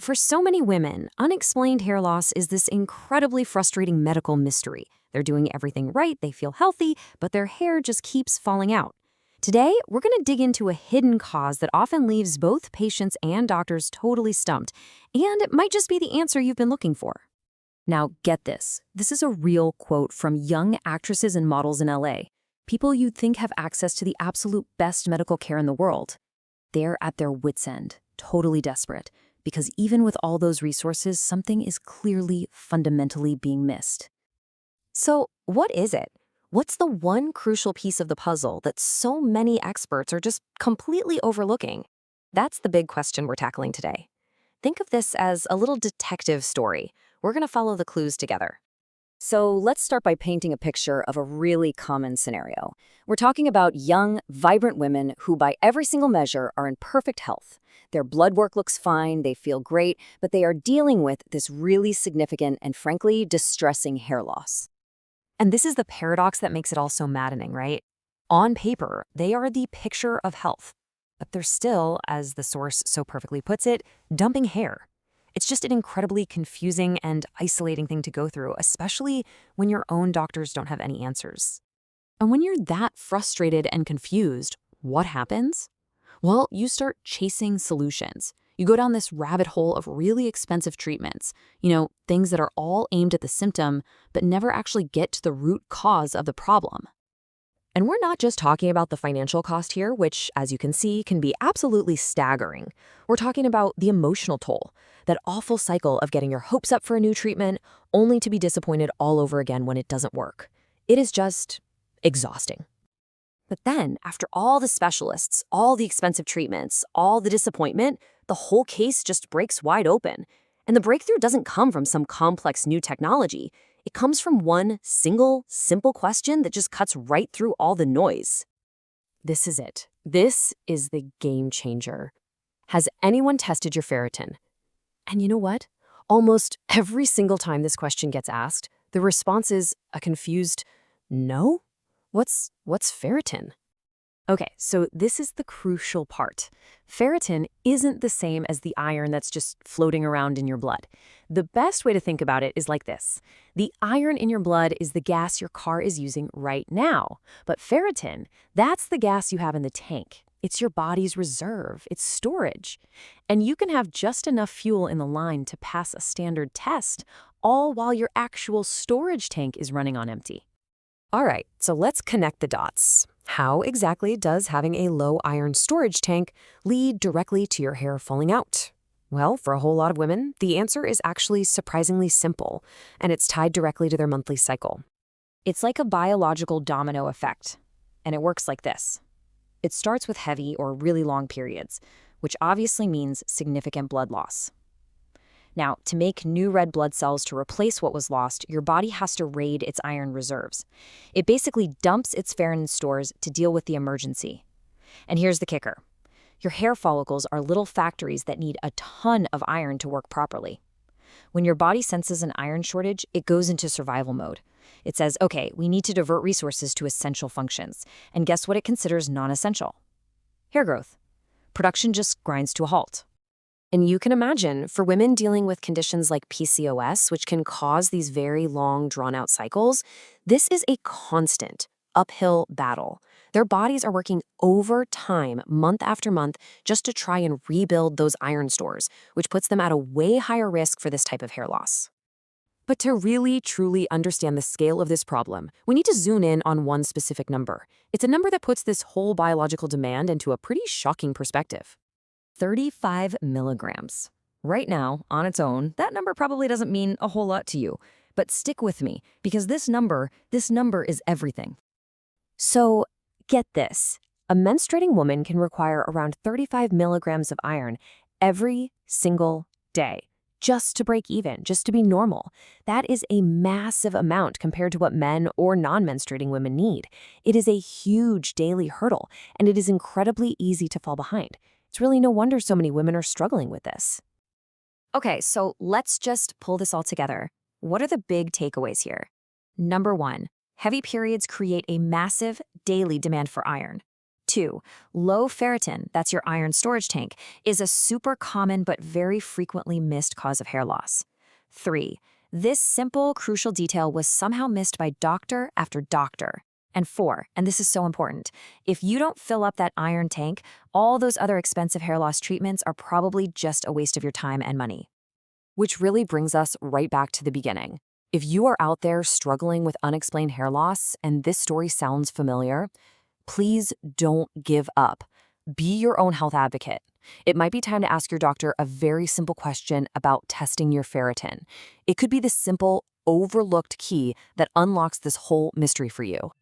For so many women, unexplained hair loss is this incredibly frustrating medical mystery. They're doing everything right, they feel healthy, but their hair just keeps falling out. Today, we're going to dig into a hidden cause that often leaves both patients and doctors totally stumped, and it might just be the answer you've been looking for. Now, get this. This is a real quote from young actresses and models in LA. People you'd think have access to the absolute best medical care in the world. They're at their wits' end, totally desperate, because even with all those resources, something is clearly fundamentally being missed. So, what is it? What's the one crucial piece of the puzzle that so many experts are just completely overlooking? That's the big question we're tackling today. Think of this as a little detective story. We're going to follow the clues together. So let's start by painting a picture of a really common scenario. We're talking about young, vibrant women who by every single measure are in perfect health. Their blood work looks fine, they feel great, but they are dealing with this really significant and frankly distressing hair loss. And this is the paradox that makes it all so maddening, right? On paper, they are the picture of health, but they're still, as the source so perfectly puts it, dumping hair. It's just an incredibly confusing and isolating thing to go through, especially when your own doctors don't have any answers. And when you're that frustrated and confused, what happens? Well, you start chasing solutions. You go down this rabbit hole of really expensive treatments, things that are all aimed at the symptom, but never actually get to the root cause of the problem. And we're not just talking about the financial cost here, which, as you can see, can be absolutely staggering. We're talking about the emotional toll, that awful cycle of getting your hopes up for a new treatment, only to be disappointed all over again when it doesn't work. It is just exhausting. But then, after all the specialists, all the expensive treatments, all the disappointment, the whole case just breaks wide open. And the breakthrough doesn't come from some complex new technology. It comes from one single, simple question that just cuts right through all the noise. This is it. This is the game changer. Has anyone tested your ferritin? And you know what? Almost every single time this question gets asked, the response is a confused, no? What's ferritin? Okay, so this is the crucial part. Ferritin isn't the same as the iron that's just floating around in your blood. The best way to think about it is like this. The iron in your blood is the gas your car is using right now. But ferritin, that's the gas you have in the tank. It's your body's reserve. It's storage. And you can have just enough fuel in the line to pass a standard test, all while your actual storage tank is running on empty. All right, so let's connect the dots. How exactly does having a low iron storage tank lead directly to your hair falling out? Well, for a whole lot of women, the answer is actually surprisingly simple, and it's tied directly to their monthly cycle. It's like a biological domino effect, and it works like this. It starts with heavy or really long periods, which obviously means significant blood loss. Now, to make new red blood cells to replace what was lost, your body has to raid its iron reserves. It basically dumps its ferritin stores to deal with the emergency. And here's the kicker. Your hair follicles are little factories that need a ton of iron to work properly. When your body senses an iron shortage, it goes into survival mode. It says, okay, we need to divert resources to essential functions. And guess what it considers non-essential? Hair growth. Production just grinds to a halt. And you can imagine, for women dealing with conditions like PCOS, which can cause these very long, drawn-out cycles, this is a constant, uphill battle. Their bodies are working overtime, month after month, just to try and rebuild those iron stores, which puts them at a way higher risk for this type of hair loss. But to really, truly understand the scale of this problem, we need to zoom in on one specific number. It's a number that puts this whole biological demand into a pretty shocking perspective. 35 milligrams. Right now, on its own, that number probably doesn't mean a whole lot to you. But stick with me, because this number is everything. So, get this. A menstruating woman can require around 35 milligrams of iron every single day, just to break even, just to be normal. That is a massive amount compared to what men or non-menstruating women need. It is a huge daily hurdle, and it is incredibly easy to fall behind. It's really no wonder so many women are struggling with this. Okay, so let's just pull this all together. What are the big takeaways here? Number one, heavy periods create a massive daily demand for iron. 2. Low ferritin, that's your iron storage tank, is a super common but very frequently missed cause of hair loss. 3. This simple, crucial detail was somehow missed by doctor after doctor. And 4, and this is so important, if you don't fill up that iron tank, all those other expensive hair loss treatments are probably just a waste of your time and money. Which really brings us right back to the beginning. If you are out there struggling with unexplained hair loss and this story sounds familiar, please don't give up. Be your own health advocate. It might be time to ask your doctor a very simple question about testing your ferritin. It could be the simple, overlooked key that unlocks this whole mystery for you.